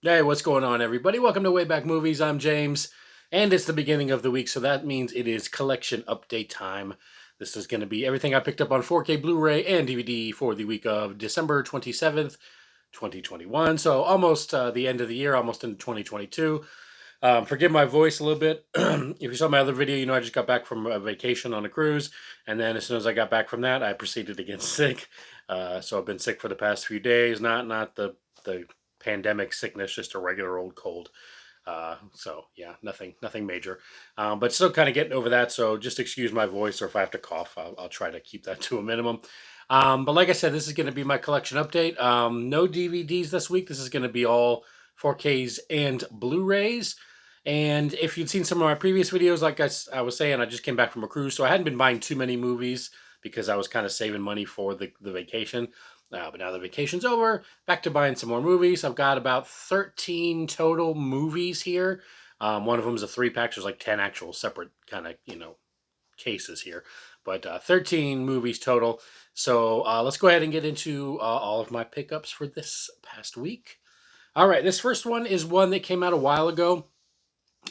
Hey, what's going on, everybody? Welcome to Way Back Movies. I'm James, and it's the beginning of the week, so that means it is collection update time. This is going to be everything I picked up on 4K Blu-ray and DVD for the week of December 27th, 2021. So almost the end of the year, almost into 2022. Forgive my voice a little bit. If you saw my other video, you know I just got back from a vacation on a cruise, and then as soon as I got back from that, I proceeded to get sick. So I've been sick for the past few days. Not the pandemic sickness, just a regular old cold. So yeah, nothing major, but still kind of getting over that. So just excuse my voice, or if I have to cough, I'll try to keep that to a minimum. But like I said, this is going to be my collection update. No DVDs this week. This is going to be all 4Ks and Blu-rays. And if you'd seen some of my previous videos, like I was saying, I just came back from a cruise, so I hadn't been buying too many movies because I was kind of saving money for the vacation. But now the vacation's over, back to buying some more movies. I've got about 13 total movies here. One of them is a three-pack. So there's like 10 actual separate kind of, cases here. But 13 movies total. So let's go ahead and get into all of my pickups for this past week. All right, this first one is one that came out a while ago.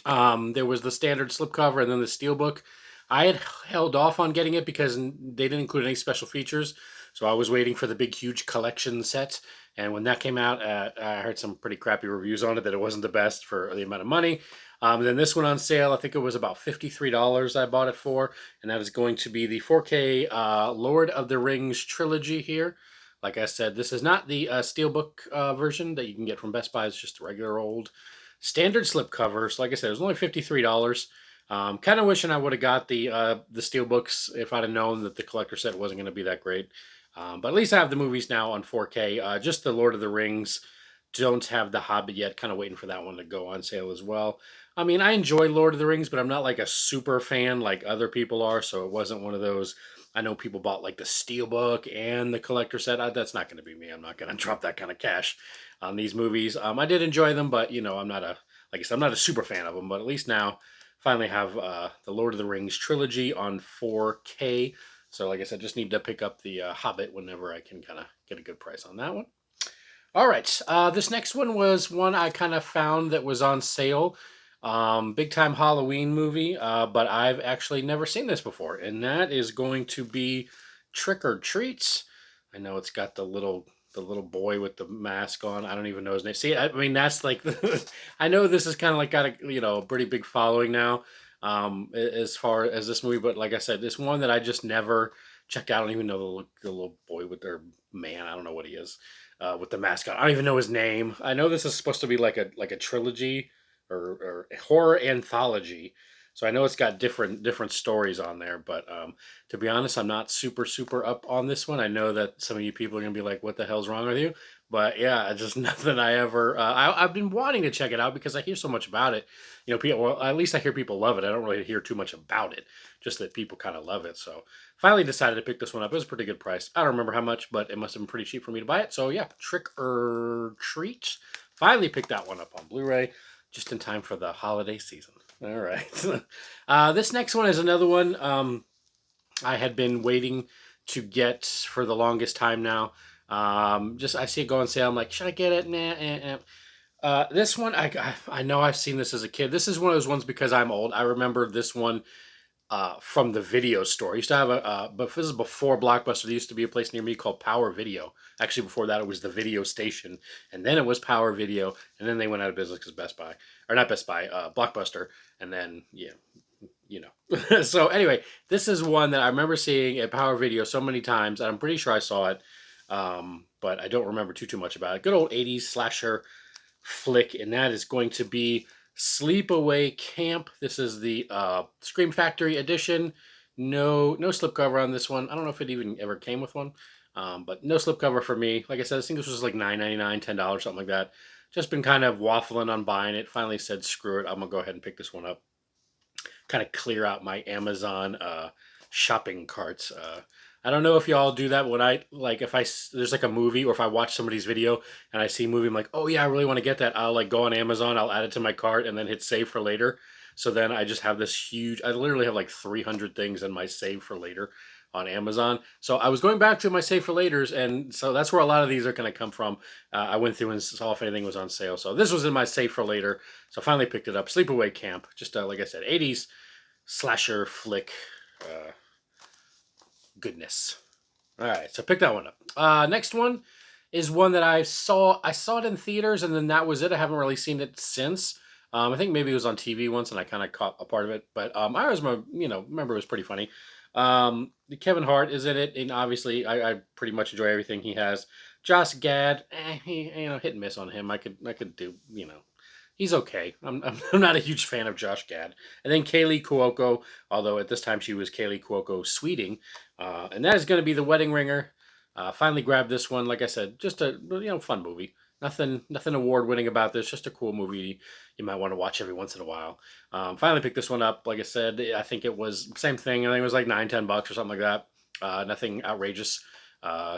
There was the standard slipcover and then the steelbook. I had held off on getting it because they didn't include any special features, so I was waiting for the big, huge collection set. And when that came out, I heard some pretty crappy reviews on it that it wasn't the best for the amount of money. Then this one on sale, I think it was about $53 I bought it for, and that is going to be the 4K Lord of the Rings trilogy here. Like I said, this is not the steelbook version that you can get from Best Buy. It's just a regular old standard slipcover. So like I said, it was only $53. Kind of wishing I would have got the steel books if I'd have known that the collector set wasn't going to be that great. But at least I have the movies now on 4K. Just the Lord of the Rings. Don't have the Hobbit yet. Kind of waiting for that one to go on sale as well. I mean, I enjoy Lord of the Rings, but I'm not like a super fan like other people are. So it wasn't one of those. I know people bought like the steelbook and the collector set. That's not going to be me. I'm not going to drop that kind of cash on these movies. I did enjoy them, but I'm not a like I said, I'm not a super fan of them. But at least now, finally have the Lord of the Rings trilogy on 4K. So like I said, just need to pick up the Hobbit whenever I can kind of get a good price on that one. All right, this next one was one I kind of found that was on sale. Big time Halloween movie, but I've actually never seen this before, and that is going to be Trick or Treats. I know it's got the little boy with the mask on. I don't even know his name. See, I mean that's like I know this is kind of like got a pretty big following now, as far as this movie. But like I said, this one that I just never checked out. I don't even know the little boy with their man. I don't know what he is with the mascot. I don't even know his name. I know this is supposed to be like a trilogy or a horror anthology. So I know it's got different stories on there, but to be honest, I'm not super up on this one. I know that some of you people are gonna be like, "What the hell's wrong with you?" But yeah, it's just nothing I ever. I've been wanting to check it out because I hear so much about it. People. Well, at least I hear people love it. I don't really hear too much about it, just that people kind of love it. So finally decided to pick this one up. It was a pretty good price. I don't remember how much, but it must have been pretty cheap for me to buy it. So yeah, Trick or Treat. Finally picked that one up on Blu-ray, just in time for the holiday season. All right. This next one is another one I had been waiting to get for the longest time now. Just I see it go on sale. I'm like, should I get it? Nah. This one, I know I've seen this as a kid. This is one of those ones because I'm old. I remember this one from the video store. I used to have but this is before Blockbuster. There used to be a place near me called Power Video. Actually, before that, it was the Video Station, and then it was Power Video, and then they went out of business because Best Buy, or not Best Buy, Blockbuster, and then yeah, so anyway, this is one that I remember seeing at Power Video so many times, and I'm pretty sure I saw it, but I don't remember too much about it. Good old '80s slasher flick, and that is going to be Sleepaway Camp. This is the Scream Factory edition. No slipcover on this one. I don't know if it even ever came with one, but no slipcover for me. Like I said, I think this was like $9.99, $10, something like that. Just been kind of waffling on buying it. Finally said, screw it. I'm gonna go ahead and pick this one up. Kind of clear out my Amazon shopping carts. I don't know if y'all do that. When I like, if there's like a movie, or if I watch somebody's video and I see a movie, I'm like, oh yeah, I really want to get that. I'll like go on Amazon, I'll add it to my cart, and then hit save for later. So then I just have this huge. I literally have like 300 things in my save for later on Amazon. So I was going back to my save for laters, and so that's where a lot of these are going to come from. I went through and saw if anything was on sale. So this was in my save for later. So I finally picked it up. Sleepaway Camp, just like I said, 80s slasher flick goodness. All right, so pick that one up. Next one is one that I saw. I saw it in theaters, and then that was it. I haven't really seen it since. I think maybe it was on TV once, and I kind of caught a part of it. But I always remember it was pretty funny. Kevin Hart is in it, and obviously I pretty much enjoy everything he has. Josh Gad, hit and miss on him. I could do, he's okay. I'm not a huge fan of Josh Gad. And then Kaylee Cuoco, although at this time she was Kaylee Cuoco Sweeting, and that is going to be The Wedding Ringer. Finally grabbed this one. Like I said, just a fun movie. Nothing award winning about this. Just a cool movie you might want to watch every once in a while. Finally picked this one up. Like I said, I think it was same thing. I think it was like $9-10 or something like that. Nothing outrageous.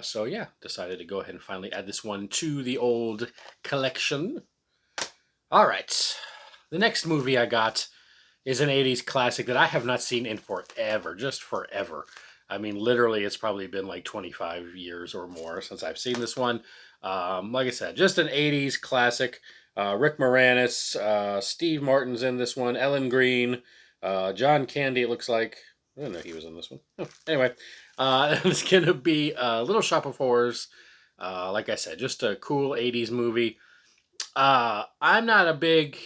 So yeah, decided to go ahead and finally add this one to the old collection. All right, the next movie I got is an 80s classic that I have not seen in forever, just forever. I mean, literally, it's probably been like 25 years or more since I've seen this one. Like I said, just an 80s classic. Rick Moranis, Steve Martin's in this one, Ellen Green, John Candy, it looks like. I didn't know he was in this one. Oh, anyway, it's going to be Little Shop of Horrors. Like I said, just a cool 80s movie. I'm not a big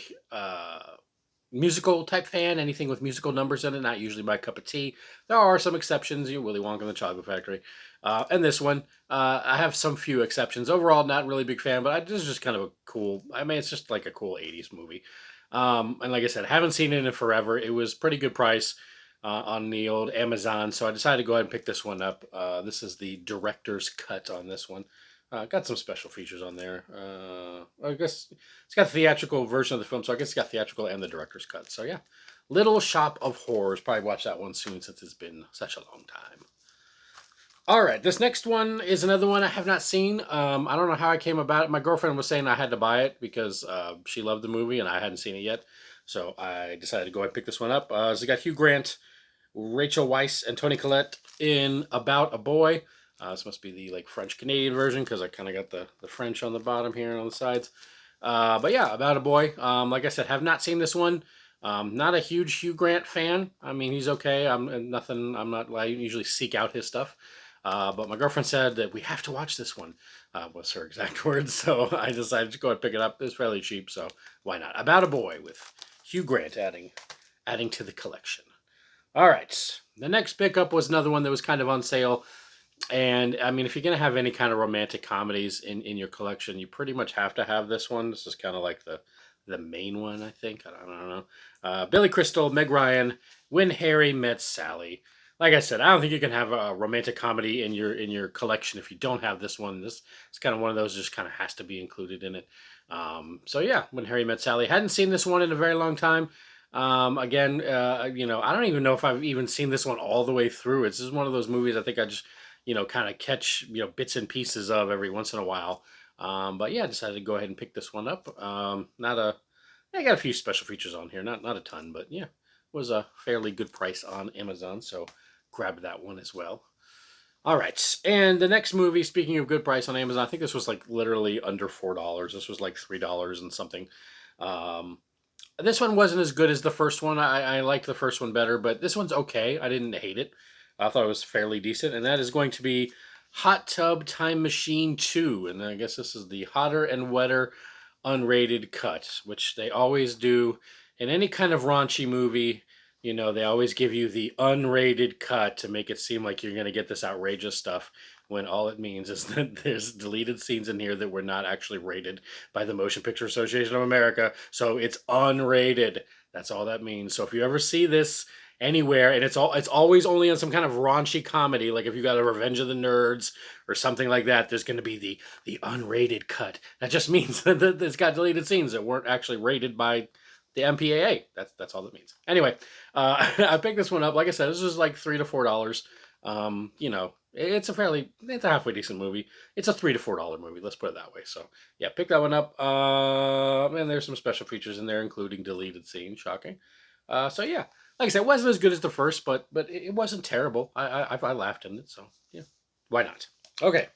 musical type fan. Anything with musical numbers in it, not usually my cup of tea. There are some exceptions. Willy Wonka and the Chocolate Factory, and this one. I have some few exceptions. Overall, not really big fan, but this is just kind of a cool. I mean, it's just like a cool '80s movie. And like I said, I haven't seen it in forever. It was pretty good price on the old Amazon, so I decided to go ahead and pick this one up. This is the director's cut on this one. Got some special features on there. I guess it's got the theatrical version of the film, so I guess it's got theatrical and the director's cut. So yeah, Little Shop of Horrors. Probably watch that one soon since it's been such a long time. All right, this next one is another one I have not seen. I don't know how I came about it. My girlfriend was saying I had to buy it because she loved the movie and I hadn't seen it yet. So I decided to go ahead and pick this one up. So you got Hugh Grant, Rachel Weisz, and Toni Collette in About a Boy. This must be the French Canadian version because I kind of got the French on the bottom here and on the sides. But yeah, About a Boy. Like I said, have not seen this one. Not a huge Hugh Grant fan. I mean, he's okay. I'm nothing. I'm not. I usually seek out his stuff. But my girlfriend said that we have to watch this one. Was her exact words. So I decided to go and pick it up. It's fairly cheap, so why not? About a Boy with Hugh Grant adding to the collection. All right. The next pickup was another one that was kind of on sale. And I mean, if you're going to have any kind of romantic comedies in your collection, you pretty much have to have this one. This is kind of like the main one, I think. I don't know. Billy Crystal, Meg Ryan, When Harry Met Sally. Like I said, I don't think you can have a romantic comedy in your collection if you don't have this one. This is kind of one of those just kind of has to be included in it. So yeah, When Harry Met Sally. Hadn't seen this one in a very long time. Again, I don't even know if I've even seen this one all the way through. It's just one of those movies I think I just kind of catch, bits and pieces of every once in a while. But yeah, I decided to go ahead and pick this one up. I got a few special features on here, not a ton, but yeah, was a fairly good price on Amazon, so grabbed that one as well. All right, and the next movie, speaking of good price on Amazon, I think this was like literally under $4. This was like $3 and something. This one wasn't as good as the first one. I liked the first one better, but this one's okay. I didn't hate it. I thought it was fairly decent, and that is going to be Hot Tub Time Machine 2. And I guess this is the hotter and wetter unrated cut, which they always do in any kind of raunchy movie. They always give you the unrated cut to make it seem like you're going to get this outrageous stuff when all it means is that there's deleted scenes in here that were not actually rated by the Motion Picture Association of America. So it's unrated. That's all that means. So if you ever see this anywhere, and it's always only on some kind of raunchy comedy, like if you got a Revenge of the Nerds or something like that, there's going to be the unrated cut. That just means that it's got deleted scenes that weren't actually rated by the MPAA. That's all that means. Anyway, I picked this one up. Like I said, this was like $3 to $4. It's a halfway decent movie. It's a $3 to $4 movie. Let's put it that way. So yeah, pick that one up. And there's some special features in there, including deleted scenes. Shocking. So yeah, Like I said, it wasn't as good as the first, but it wasn't terrible. I laughed in it, so yeah, why not? Okay.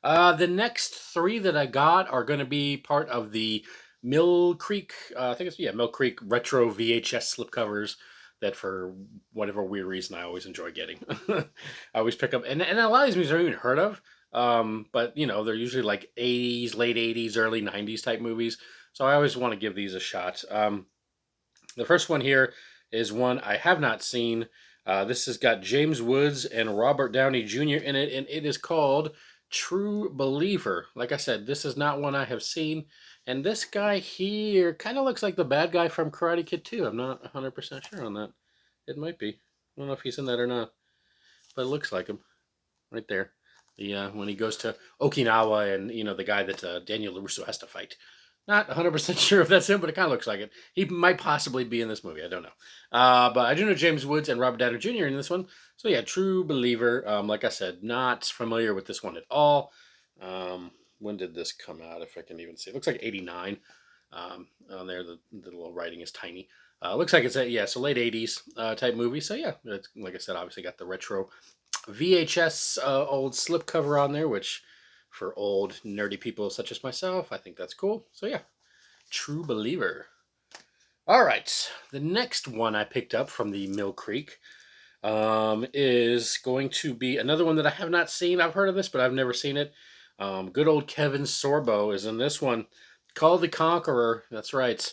The next three that I got are going to be part of the Mill Creek. I think it's Mill Creek retro VHS slipcovers that for whatever weird reason I always enjoy getting. I always pick up, and a lot of these movies I haven't even heard of. But they're usually like '80s, late '80s, early '90s type movies. So I always want to give these a shot. The first one here is one I have not seen. This has got James Woods and Robert Downey Jr. in it, and it is called True Believer. Like I said, this is not one I have seen. And this guy here kind of looks like the bad guy from Karate Kid 2. I'm not 100% sure on that. It might be. I don't know if he's in that or not, but it looks like him right there. When he goes to Okinawa and the guy that Daniel LaRusso has to fight. Not 100% sure if that's him, but it kind of looks like it. He might possibly be in this movie. I don't know. But I do know James Woods and Robert Downey Jr. in this one. So yeah, True Believer. Like I said, not familiar with this one at all. When did this come out? If I can even see. It looks like 89. On there, the little writing is tiny. Looks like it's so late 80s type movie. So yeah, it's, like I said, obviously got the retro VHS old slipcover on there, which for old nerdy people such as myself, I think that's cool. So yeah, True Believer. All right, the next one I picked up from the Mill Creek is going to be another one that I have not seen. I've heard of this, but I've never seen it. Good old Kevin Sorbo is in this one, called The Conqueror. That's right.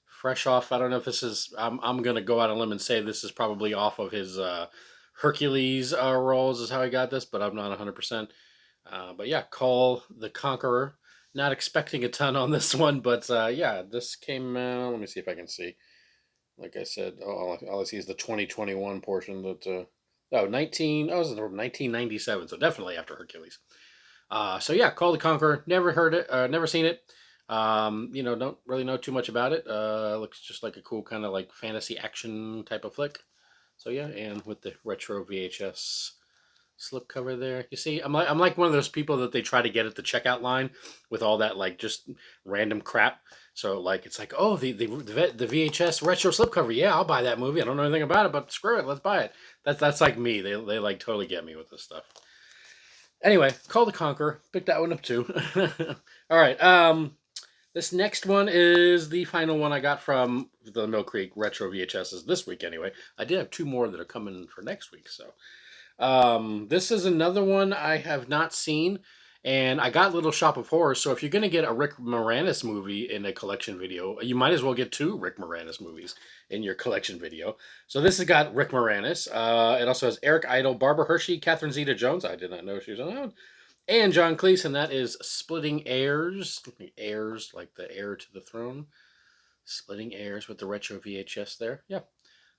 Fresh off. I don't know if this is. I'm gonna go out on a limb and say this is probably off of his Hercules roles. Is how I got this, but I'm not 100%. But yeah, Call the Conqueror. Not expecting a ton on this one, but yeah, this came out. Let me see if I can see. Like I said, all I see is the 2021 portion. That oh, 19. Oh, it was 1997. So definitely after Hercules. So yeah, Call the Conqueror. Never heard it. Never seen it. Don't really know too much about it. Looks just like a cool kind of like fantasy action type of flick. So yeah, and with the retro VHS slipcover there. You see, I'm like one of those people that they try to get at the checkout line with all that like just random crap. So like it's like, oh, the VHS retro slipcover. Yeah, I'll buy that movie. I don't know anything about it, but screw it, let's buy it. That's like me. They like totally get me with this stuff. Anyway, Call the Conqueror. Pick that one up too. All right. This next one is the final one I got from the Mill Creek Retro VHSs this week. Anyway, I did have two more that are coming for next week. So this is another one I have not seen, and I got Little Shop of Horrors. So if you're gonna get a Rick Moranis movie in a collection video, you might as well get two Rick Moranis movies in your collection video. So this has got Rick Moranis. It also has Eric Idle, Barbara Hershey, Catherine Zeta-Jones. I did not know she was on that one. And John Cleese, and that is Splitting Heirs. Heirs, like the heir to the throne. Splitting Heirs with the retro VHS there. Yeah.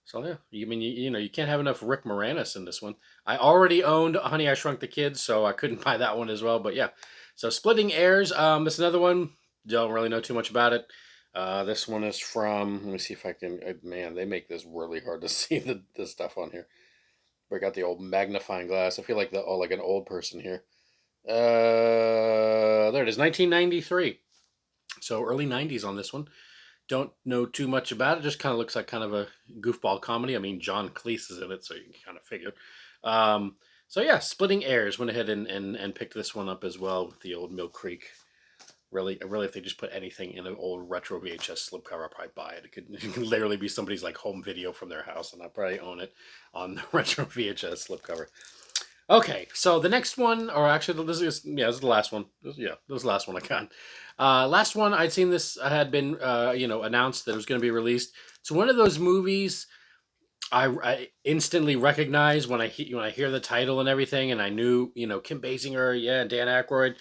So yeah, you can't have enough Rick Moranis in this one. I already owned Honey I Shrunk the Kids, so I couldn't buy that one as well. But yeah, so Splitting Heirs. This is another one. Don't really know too much about it. This one is from. Let me see if I can. Man, they make this really hard to see the stuff on here. Break out the old magnifying glass. I feel like like an old person here. There it is, 1993. So early 90s on this one. Don't know too much about it. Just kind of looks like kind of a goofball comedy. I mean, John Cleese is in it, so you can kind of figure. So yeah, Splitting Heirs went ahead and picked this one up as well with the old Mill Creek. Really, if they just put anything in an old retro VHS slipcover, I'd probably buy it. It could literally be somebody's like home video from their house, and I'd probably own it on the retro VHS slipcover. Okay, so the next one, or actually, this is the last one. This is the last one I got. Last one I'd seen this had been announced that it was going to be released. It's one of those movies I instantly recognize when I hear the title and everything, and I knew Kim Basinger, yeah, Dan Aykroyd,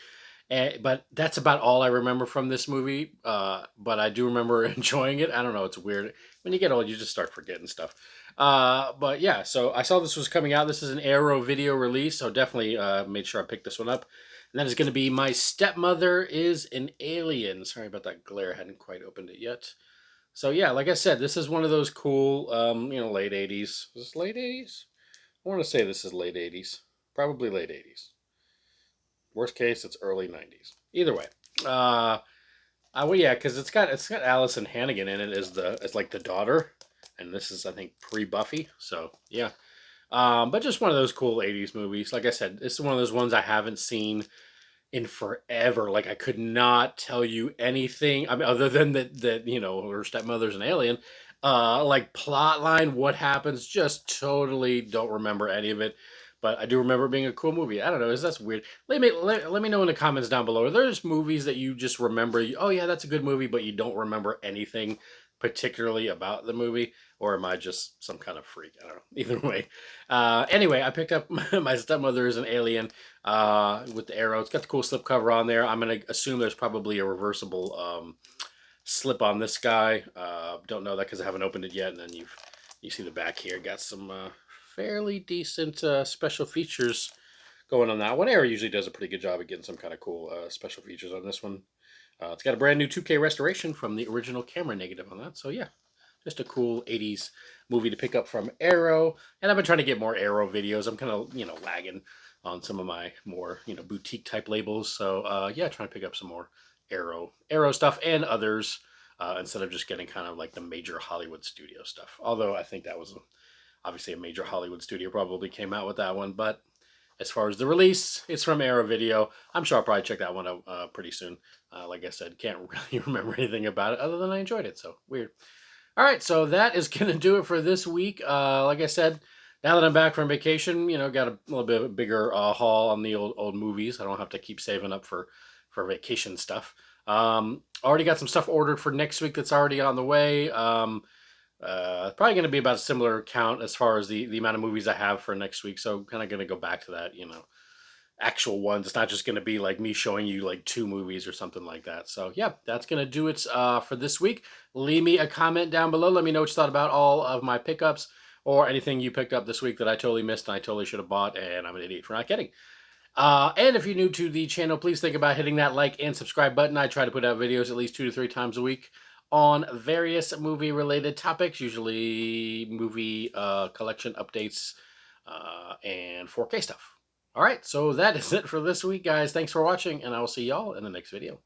but that's about all I remember from this movie. But I do remember enjoying it. I don't know, it's weird. When you get old, you just start forgetting stuff. But yeah, so I saw this was coming out. This is an Arrow video release, so definitely made sure I picked this one up. And that is going to be My Stepmother Is an Alien. Sorry about that glare. I hadn't quite opened it yet. So yeah, like I said, this is one of those cool, late 80s. Is this late 80s? I want to say this is late 80s. Probably late 80s. Worst case, it's early 90s. Either way. Well, yeah, because it's got Allison Hannigan in it as like the daughter. and this is, I think, pre-Buffy. So yeah, but just one of those cool '80s movies. Like I said, it's one of those ones I haven't seen in forever. Like I could not tell you anything. I mean, other than that you know her stepmother's an alien. Like plot line, what happens? Just totally don't remember any of it. But I do remember it being a cool movie. I don't know. Is that's weird? Let me know in the comments down below. Are there just movies that you just remember? Oh yeah, that's a good movie, but you don't remember anything particularly about the movie, or am I just some kind of freak? I don't know. Either way. Anyway, I picked up my stepmother is an alien with the arrow. It's got the cool slip cover on there. I'm gonna assume there's probably a reversible slip on this guy. Don't know that because I haven't opened it yet. And then you see the back here. Got some fairly decent special features going on that one. Arrow usually does a pretty good job of getting some kind of cool special features on this one. It's got a brand new 2K restoration from the original camera negative on that. So yeah, just a cool 80s movie to pick up from Arrow. And I've been trying to get more Arrow videos. I'm kind of, lagging on some of my more, boutique type labels. So yeah, trying to pick up some more Arrow stuff and others instead of just getting kind of like the major Hollywood studio stuff. Although I think that was obviously a major Hollywood studio probably came out with that one. But as far as the release, it's from Arrow Video. I'm sure I'll probably check that one out pretty soon. Like I said, can't really remember anything about it other than I enjoyed it. So weird. All right, so that is going to do it for this week. Like I said, now that I'm back from vacation, got a little bit of a bigger haul on the old movies. I don't have to keep saving up for vacation stuff. Already got some stuff ordered for next week that's already on the way. Probably going to be about a similar count as far as the amount of movies I have for next week. So kind of going to go back to that, actual ones. It's not just going to be like me showing you like 2 movies or something like that. So yeah, that's going to do it for this week. Leave me a comment down below. Let me know what you thought about all of my pickups or anything you picked up this week that I totally missed and I totally should have bought, and I'm an idiot for not getting. And if you're new to the channel, please think about hitting that like and subscribe button. I try to put out videos at least 2 to 3 times a week on various movie related topics, usually movie collection updates and 4K stuff. All right, so that is it for this week, guys. Thanks for watching, and I will see y'all in the next video.